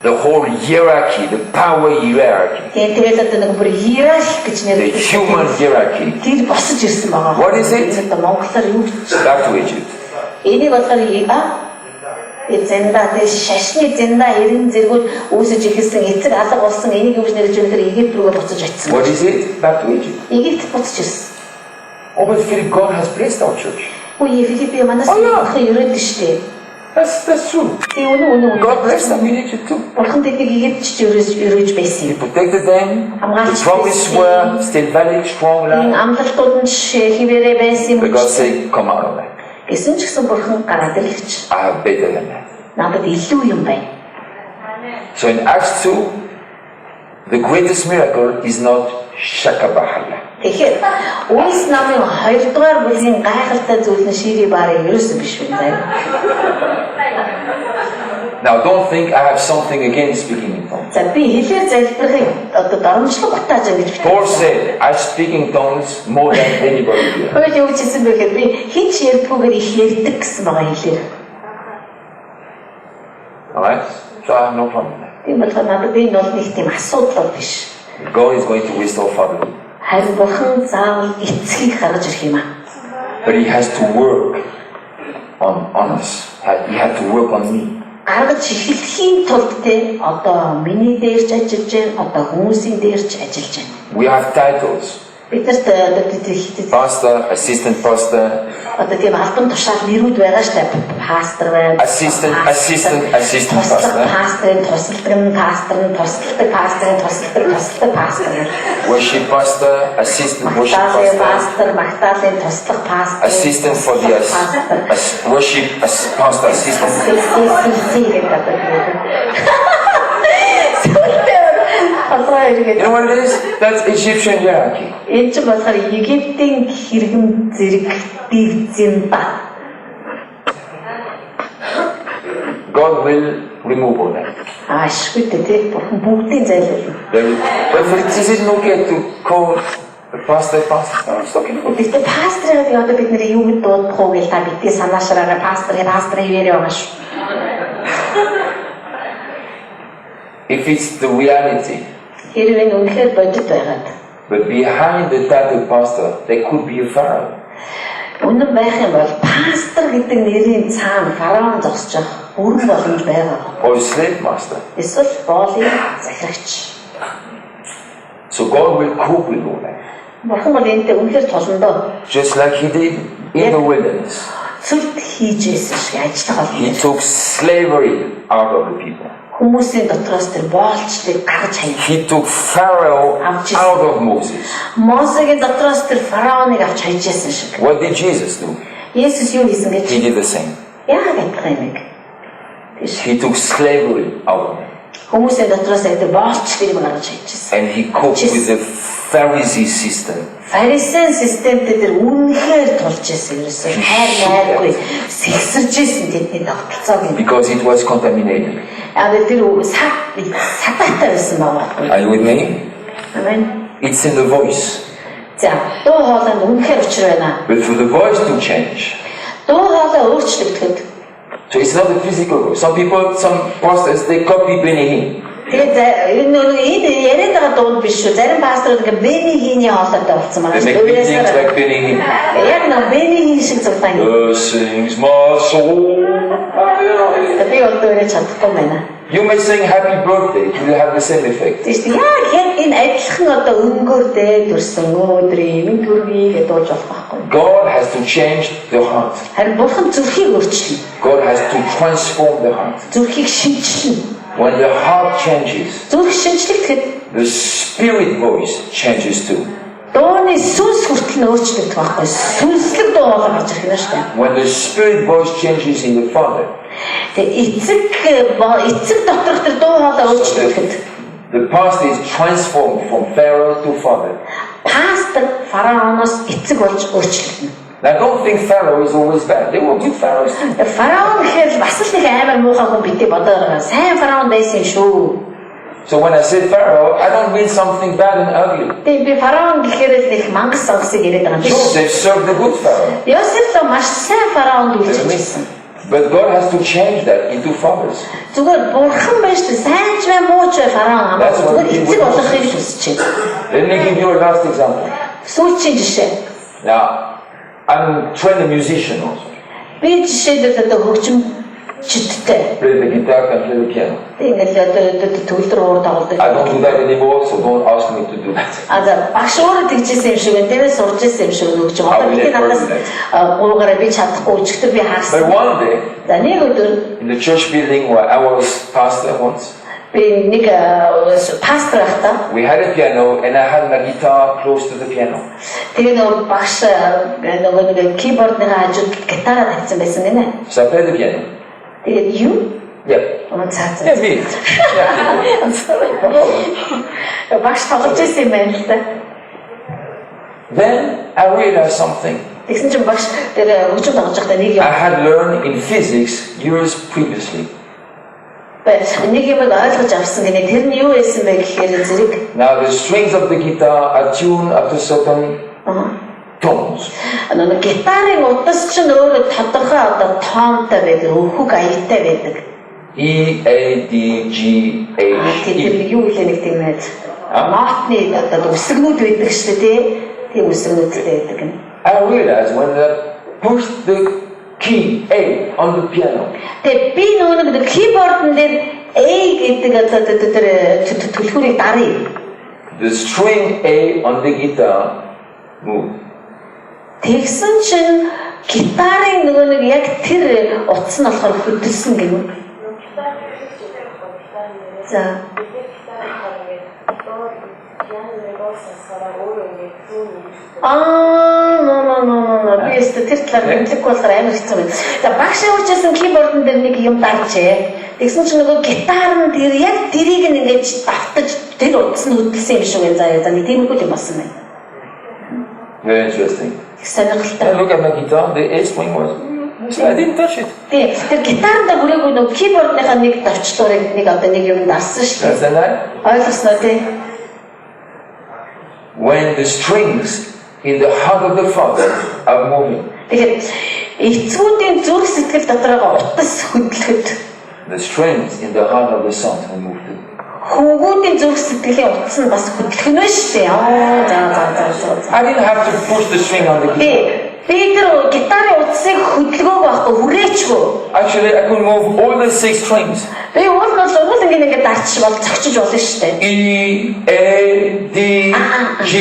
The whole hierarchy, the power hierarchy. Тэгээд одоо нэг бүр иерархи гэж The human hierarchy. Тэр босож ирсэн байгаа. What is it? Монголоор юу гэж? Back to Egypt. Энийг болохоор зэнда дэс шашны зэнда 90 зэргүүд үүсэж ихсэн эцэг алга болсон энийг юу гэж нэрж өгөхөр Египт рүүгээ буцаж очсон. What is it? Back to Egypt. Египт буцаж ирсэн. Oh, but Philip, God has blessed our church. Үгүй Филипп манаас их ерөөд штэ. That's true. God blessed them in Egypt too. Бурхан тэднийг Египтч ерөөж байсан He юм. protected them. The promise were still valid, strong land. Амлалтууд нь хിവэрэ байсан юм. But God said, come out of that. Гэсэн ч гэсэн бурхан гараад ирлээ. I have better than that. Надад илүү юм байна. So in Acts 2, the greatest miracle is not Shakabahala. Тэгэхээр Үлс намын 2 дугаар бүлгийн гайхалтай зүйл нь шири баарыг ерөөсөө биш байна. Now don't think I have something against speaking in tongues. За би хэлээр залбирахыг одоо доромжлог батааж байгаа гэж Paul said, I speak in tongues more than anybody here. Хөөе юу ч хэлсэн бэхээр би хинч ярьдгүйгээр их ярьдаг гэсэн байгаа хэлээр. Alright? So I have no problem with that. Тийм болохоор надад энэ бол нэг тийм асуудал биш. God is going to restore fatherhood. Харин бурхан заавал эцгийг гаргаж ирэх юм аа. But he has to work on us. He had to work on me. Гаргаж эхлэхийн тулд те одоо миний дээрч ажиллаж байна, одоо хүмүүсийн дээрч ажиллаж байна. We have titles. Бидэрт Pastor, assistant pastor. одоо тийм албан тушаал нэрүүд байгаа штэ. Пастор байна. Assistant pastor. Пасторын тусалдаг пастор. Worship pastor, assistant worship pastor. Магтаалын туслах пастор. Assistant for the worship pastor assistant. You know what it is? That's Egyptian hierarchy. Энэ ч болохоор Египтийн хэрэгм зэрэг дивзэн ба. God will remove all that. Ашгүй дээ бурхан бүгдийг зайлуулна. But is it okay to call the pastor? It's okay. Бид пасторыг одоо бид нэр юу гэд дуудах уу гэж та бидний санаашраараа пастор ивэрээ байгаа шүү. If it's the reality. Хэрвээ үнэхээр бодит байгаад. But behind the title pastor, there could be a pharaoh. Үнэн байх юм бол пастор гэдэг нэрийн цаана фараон зогсож бүрэн боломж байгаа. Or a slave master. Эсвэл боолын захирагч. So God will cope with all that. Бурхан бол энэтэй үнэхээр туландаа. Just like he did in the wilderness. Цүлт хийжсэн шиг ажиллах болно. He took slavery out of the people. Хүмүүсийн дотроос тэр боолчдыг гаргаж хаяа. He took Pharaoh out of Moses. Мосегийн дотроос тэр фараоныг авч хайжсэн шиг. What did Jesus do? Есүс юу хийсэн гэж? He did the same. Яагаад адилхан юм бэ? He took slavery out of them. Хүмүүсийн дотроос тэр боолчдыг гаргаж хайжсэн. And he coped with the Pharisee system. Фарисеан системтэй тэр үнэхээр тулж ирсэн ерөөсөө хайргүй сэлсэрж ирсэн тэдний тогтолцоог. Because it was contaminated. Тэр сатаатай байсан байгаа. Are you with me? Amen. It's in the voice. За, дуу хоолойнд үнэхээр учир байна. But for the voice to change. Дуу хоолой өөрчлөгдөхөд. So it's not the physical voice. Some pastors, they copy Benny Hinn. Тэгээд энэ яриад байгаа дуу биш шүү. Зарим пасторууд ингээ Benny Hinn-ийн хоолойтой болсон байна. They make things like Benny Hinn. Яг нэг Benny Hinn шиг зурдаг. Sings my soul. Би өөрөөр чадахгүй байна. You may sing happy birthday, it will have the same effect. Яг энэ адилхан одоо өнгөөртэй төрсөн өдрийн минь төргий гэж дуулж болох байхгүй. God has to change the heart. Харин бурхан зүрхийг өөрчилнө. God has to transform the heart. Зүрхийг шинжилнэ. When the heart changes, Зүрх шинжлэхэд the spirit voice changes too. Дууны сүнс хүртэл нь өөрчлөгдөх байхгүй. Сүнслэг дуу хоолой гарч ирэх нь шүү дээ. When the spirit voice changes in the Father, эцэг доторх тэр дуу хоолой өөрчлөгдөхөд the pastor is transformed from Pharaoh to Father. Пастор фараоноос эцэг болж өөрчлөгдөнө. Now don't think Pharaoh is always bad. There were good pharaohs too. Фараон гэхэл бас л нэг амар муухай хүн битээ бодоод байгаа. Сайн фараон байсан шүү. So when I say Pharaoh, I don't mean something bad and ugly. Би фараон гэхээр л их мангас сонгосыг яриад байгаа юм биш. Joseph served the good Pharaoh. Йосеф маш сайн фараонд үйлчилж байсан. But God has to change that into fathers. Зүгээр бурхан байж сайн мууч фараон хамаагүй эцэг болохыг хүсэж байна. Let me give you a last example. Сүүлчийн жишээ. Now, I'm trained a musician also. Би жишээлбэл одоо хөгжимчдтэй. Play the guitar, can play the piano. Ингээл одоо төгөлдөр уур тоглодог. I don't do that anymore, so don't ask me to do that. Багш өөрөө тэгжсэн юм шиг байна. Тэрээс сурж ирсэн юм шиг хөгжим. Одоо бидний надаас гуугаараа би чадахгүй өчигдөр би But харсан. one day, За нэг өдөр in the church building where I was pastor once, би нэг пастор байхдаа we had a piano and I had my guitar close to the piano. тэгээ нөгөө багш нөгөө нэг keyboard-ны хажууд гитараа тавьсан байсан гинэ. So I played the piano. Тэгээд юу? Yeah. Цаа. Yeah, me. Багш тоглож ирсэн юм байна л да. Then I realized something. Тэгсэн чинь багш тэр хөгжим тоглож байхдаа нэг юм I had learned in physics years previously. нэг юм ойлгож авсан гинэ. Тэр нь юу байсан бэ гэхээр зэрэг Now the strings of the guitar are tuned up to certain tones. нэг гитарын утас чинь өөрөө тодорхой одоо тоонтой байдаг, өвхөг аятай байдаг. E, A, D, G, H, Тэр E. юу хэлээ нэг тийм ээ. Нотны одоо үсгнүүд байдаг шүү дээ. Тийм үсгнүүдтэй байдаг гэнэ. I realized when I pushed the key A on the piano, Тэгээ би нөгөө keyboard-н дээр A гэдэг одоо тэр түлхүүрийг даръя. the string A on the guitar moved. Тэгсэн чинь гитарын нөгөө нэг яг тэр утас нь болохоор хөдөлсөн гэнэ. За. Би өстө тэр талаар мэдлэг болохоор амар хэцүү байна. За багш уучсан keyboard-н дээр нэг юм даржээ. Тэгсэн чинь нөгөө гитар нь тэр яг тэрийг ингээд давтаж тэр утас нь хөдөлсөн юм шиг байна. За нэг тиймэрхүү юм болсон байна. Very interesting. Сонирхолтой. I look at my guitar, the A string was. I didn't touch it. Тэр гитаранда хүрээгүй нөгөө keyboard-ныхаа нэг давчлуурыг нэг одоо нэг юм дарсан шүү дээ. Understand that? Ойлгосноо тий. When the strings in the heart of the Father are moving, Тэгэхээр эцгүүдийн зүрх сэтгэл дотороо утас хөдлөхөд the strings in the heart of the Son will move too. хөнгүүдийн зүрх сэтгэлийн утас нь бас хөдлөхнө шүү дээ. За. I didn't have to push the string on the guitar. Би тэр гитарын утсыг хөдөлгөөг байхгүй хүрээчгүй. Actually, I could move all the 6 strings. Би уул нь уул ингээд дарчих бол зогчиж болно шүү дээ. E, A, D, G,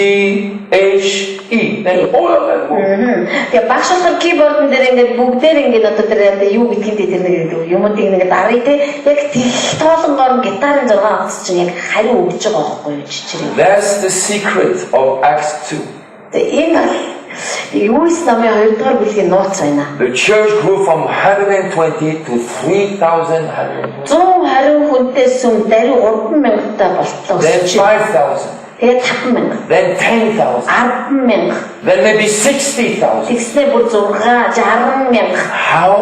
H, E. Then all of them move. Тэгээ багш болохоор keyboard-н дээр ингээд бүгдээр ингээд одоо тэр юу гэдгийг тэр нэг юмыг ингээд даръя те. Яг тийх тоолонгоор гитарын 6 утас чинь яг хариу өгж байгаа байхгүй юу чичрээ. That's the secret of Acts 2. Энэ Юуис намын 2 дугаар бүлгийн нууц байна. The church grew from 120 to 3,120. 120 хүнтэй сүм даруй 3,000-тай болтлоо. Then 5,000. Тэгээд 5,000. Then 10,000. 10,000. Then maybe 60,000. Тэгснээр бүр 60,000. How?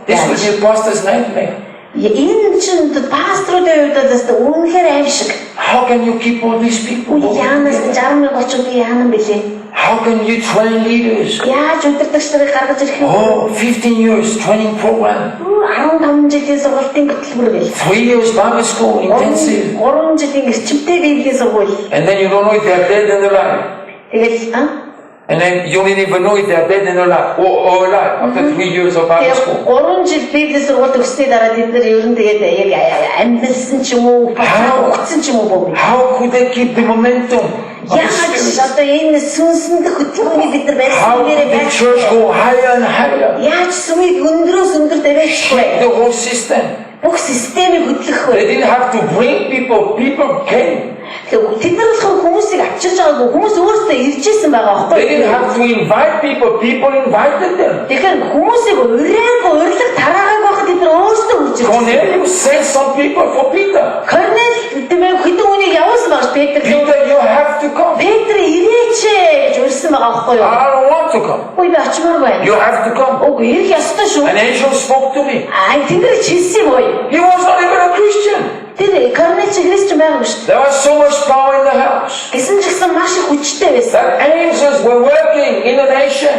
This would be a pastor's nightmare. Энэ чинь пасторуудын хувьд үнэхээр аимшиг. How can you keep all these people? Яанаас 60,000 очоод яана бэлээ? How can you train leaders? Яаж удирдагч нарыг гаргаж ирэх юм? Oh, 15 years training program. 15 жилийн сургалтын хөтөлбөр гээл. 3 years Bible school intensive. 3 жилийн эрчимтэй библийн сургууль. And then you don't know if they're dead and alive. Тэгэл And then you don't even know if they're dead and alive or alive after 3 years of Bible school. 3 жил библийн сургууль төгссөний дараа бид нар ер нь тэгээд яг амьдсан ч юм уу, ухсан ч юм уу. How could they keep the momentum? Яаж одоо энэ сүнсэнд хөтөлбөрийг бид нар How байсан could the church go higher and higher? яаж сүмийг өндрөөс өндөр тавьчихвэ? The whole system. Бүх системийг хөдлөх вэ? They didn't have to bring people. People came. Тэгэхээр тэд нар болохоор хүмүүсийг авчирч байгаагүй, хүмүүс өөрсдөө иржсэн байгаа They байхгүй didn't юу? have to invite people. People invited them. Тэгэхээр хүмүүсийг урилга тараагааг байхад тэд нар өөрсдөө үрж ирсэн. Cornelius sent some people for Peter. Корнел тэмээ хэдэн хүнийг явуулсан байгаа ш Петр. Peter, you have to come. Петр ирээч гэж урьсан байгаа байхгүй юу? I don't want to come. Ой би очимоор байна. You have to come. Үгүй ирэх ёстой шүү. An angel spoke to me. Тэнгэр хэлсэн юм уу? He was not even a Christian. Тэр Корнел ч христчэн байгаа шүү. There was so much power in the house Гэсэн ч гэсэн маш их хүчтэй байсан. that angels were working in the nation.